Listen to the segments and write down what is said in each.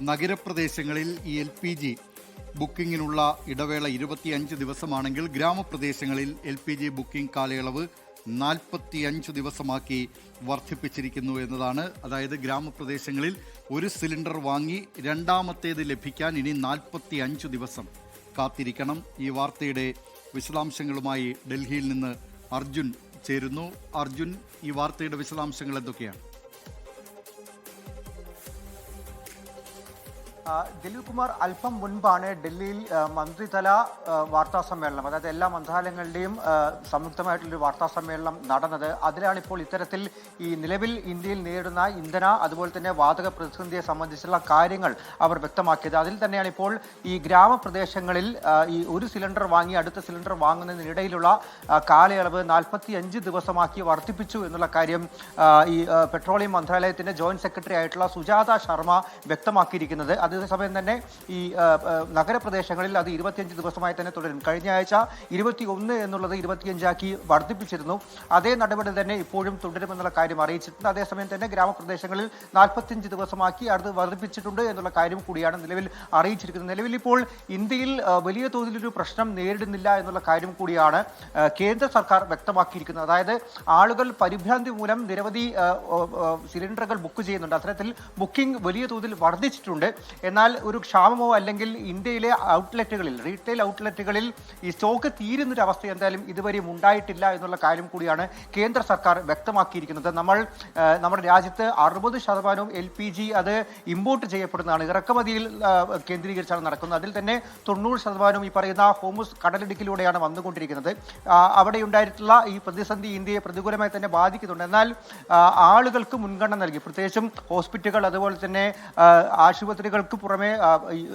നഗരപ്രദേശങ്ങളിൽ ഈ LPG ബുക്കിങ്ങിനുള്ള ഇടവേള 25 ദിവസമാണെങ്കിൽ ഗ്രാമപ്രദേശങ്ങളിൽ LPG ബുക്കിംഗ് കാലയളവ് 45 ദിവസമാക്കി വർദ്ധിപ്പിച്ചിരിക്കുന്നു എന്നതാണ്. അതായത് ഗ്രാമപ്രദേശങ്ങളിൽ ഒരു സിലിണ്ടർ വാങ്ങി രണ്ടാമത്തേത് ലഭിക്കാൻ ഇനി 45 ദിവസം കാത്തിരിക്കണം. ഈ വാർത്തയുടെ വിശദാംശങ്ങളുമായി ഡൽഹിയിൽ നിന്ന് അർജുൻ ചേരുന്നു. അർജുൻ, ഈ വാർത്തയുടെ വിശദാംശങ്ങൾ എന്തൊക്കെയാണ്? ദിലീപ് കുമാർ, അല്പം മുൻപാണ് ഡൽഹിയിൽ മന്ത്രിതല വാർത്താ സമ്മേളനം, അതായത് എല്ലാ മന്ത്രാലയങ്ങളുടെയും സംയുക്തമായിട്ടുള്ളൊരു വാർത്താ സമ്മേളനം നടന്നത്. അതിലാണ് ഇപ്പോൾ ഇത്തരത്തിൽ ഈ നിലവിൽ ഇന്ത്യയിൽ നേരിടുന്ന ഇന്ധന അതുപോലെ തന്നെ വാതക പ്രതിസന്ധിയെ സംബന്ധിച്ചുള്ള കാര്യങ്ങൾ അവർ വ്യക്തമാക്കിയത്. അതിൽ തന്നെയാണ് ഇപ്പോൾ ഈ ഗ്രാമപ്രദേശങ്ങളിൽ ഈ ഒരു സിലിണ്ടർ വാങ്ങി അടുത്ത സിലിണ്ടർ വാങ്ങുന്നതിനിടയിലുള്ള കാലയളവ് 45 ദിവസമാക്കി വർദ്ധിപ്പിച്ചു എന്നുള്ള കാര്യം ഈ പെട്രോളിയം മന്ത്രാലയത്തിന്റെ ജോയിന്റ് സെക്രട്ടറി ആയിട്ടുള്ള സുജാത ശർമ്മ വ്യക്തമാക്കിയിരിക്കുന്നത്. അതേസമയം തന്നെ ഈ നഗരപ്രദേശങ്ങളിൽ അത് 25 ദിവസമായി തന്നെ തുടരും. കഴിഞ്ഞ ആഴ്ച 21 എന്നുള്ളത് 25 വർദ്ധിപ്പിച്ചിരുന്നു. അതേ നടപടി തന്നെ ഇപ്പോഴും തുടരുമെന്നുള്ള കാര്യം അറിയിച്ചിട്ടുണ്ട്. അതേസമയം തന്നെ ഗ്രാമപ്രദേശങ്ങളിൽ 45 ദിവസമാക്കി അത് വർദ്ധിപ്പിച്ചിട്ടുണ്ട് എന്നുള്ള കാര്യം കൂടിയാണ് നിലവിൽ അറിയിച്ചിരിക്കുന്നത്. നിലവിൽ ഇപ്പോൾ ഇന്ത്യയിൽ വലിയ തോതിലൊരു പ്രശ്നം നേരിടുന്നില്ല എന്നുള്ള കാര്യം കൂടിയാണ് കേന്ദ്ര സർക്കാർ വ്യക്തമാക്കിയിരിക്കുന്നത്. അതായത് ആളുകൾ പരിഭ്രാന്തി മൂലം നിരവധി സിലിണ്ടറുകൾ ബുക്ക് ചെയ്യുന്നുണ്ട്. അത്തരത്തിൽ ബുക്കിംഗ് വലിയ തോതിൽ വർദ്ധിച്ചിട്ടുണ്ട്. എന്നാൽ ഒരു ക്ഷാമമോ അല്ലെങ്കിൽ ഇന്ത്യയിലെ ഔട്ട്ലെറ്റുകളിൽ, റീറ്റെയിൽ ഔട്ട്ലെറ്റുകളിൽ ഈ സ്റ്റോക്ക് തീരുന്നൊരു അവസ്ഥ എന്തായാലും ഇതുവരെയും ഉണ്ടായിട്ടില്ല എന്നുള്ള കാര്യം കൂടിയാണ് കേന്ദ്ര സർക്കാർ വ്യക്തമാക്കിയിരിക്കുന്നത്. നമ്മുടെ രാജ്യത്ത് 60% LPG അത് ഇമ്പോർട്ട് ചെയ്യപ്പെടുന്നതാണ്, ഇറക്കുമതിയിൽ കേന്ദ്രീകരിച്ചാണ് നടക്കുന്നത്. അതിൽ തന്നെ 90% ഈ പറയുന്ന ഹോർമുസ് കടലിടുക്കിലൂടെയാണ് വന്നുകൊണ്ടിരിക്കുന്നത്. അവിടെ ഉണ്ടായിട്ടുള്ള ഈ പ്രതിസന്ധി ഇന്ത്യയെ പ്രതികൂലമായി തന്നെ ബാധിക്കുന്നുണ്ട്. എന്നാൽ ആളുകൾക്ക് മുൻഗണന നൽകി, പ്രത്യേകിച്ചും ഹോസ്പിറ്റലുകൾ അതുപോലെ തന്നെ ആശുപത്രികൾക്ക് പുറമെ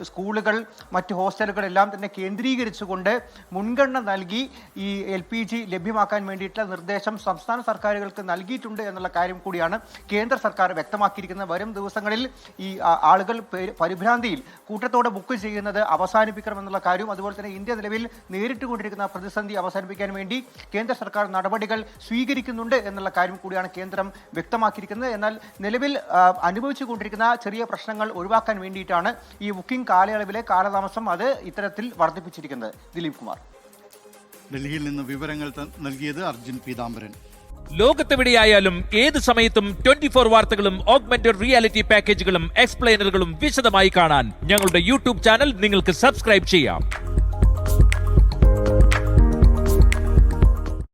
സ്കൂളുകൾ, മറ്റ് ഹോസ്റ്റലുകൾ എല്ലാം തന്നെ കേന്ദ്രീകരിച്ചുകൊണ്ട് മുൻഗണന നൽകി ഈ LPG ലഭ്യമാക്കാൻ വേണ്ടിയിട്ടുള്ള നിർദ്ദേശം സംസ്ഥാന സർക്കാരുകൾക്ക് നൽകിയിട്ടുണ്ട് എന്നുള്ള കാര്യം കൂടിയാണ് കേന്ദ്ര സർക്കാർ വ്യക്തമാക്കിയിരിക്കുന്നത്. വരും ദിവസങ്ങളിൽ ഈ ആളുകൾ പരിഭ്രാന്തിയിൽ കൂട്ടത്തോടെ ബുക്ക് ചെയ്യുന്നത് അവസാനിപ്പിക്കണമെന്നുള്ള കാര്യവും അതുപോലെ തന്നെ ഇന്ത്യ നിലവിൽ നേരിട്ടുകൊണ്ടിരിക്കുന്ന പ്രതിസന്ധി അവസാനിപ്പിക്കാൻ വേണ്ടി കേന്ദ്ര സർക്കാർ നടപടികൾ സ്വീകരിക്കുന്നുണ്ട് എന്നുള്ള കാര്യം കൂടിയാണ് കേന്ദ്രം വ്യക്തമാക്കിയിരിക്കുന്നത്. എന്നാൽ നിലവിൽ അനുഭവിച്ചുകൊണ്ടിരിക്കുന്ന ചെറിയ പ്രശ്നങ്ങൾ ഒഴിവാക്കാൻ വേണ്ടിയിട്ടാണ് ഈ ബുക്കിംഗ് കാലയളവിലെ കാലതാമസം അത് ഇത്തരത്തിൽ വർദ്ധിപ്പിച്ചിരിക്കുന്നത്. ദിലീപ് കുമാർ, ഡൽഹിയിൽ നിന്ന് വിവരങ്ങൾ നൽകിയത് അർജുൻ പീതാംബരൻ. ലോകത്തെവിടെയായാലും ഏത് സമയത്തും 24 വാർത്തകളും ഓഗ്മെന്റഡ് റിയാലിറ്റി പാക്കേജുകളും എക്സ്പ്ലെയിനറുകളും വിശദമായി കാണാൻ ഞങ്ങളുടെ YouTube ചാനൽ നിങ്ങൾക്ക് സബ്സ്ക്രൈബ് ചെയ്യാം.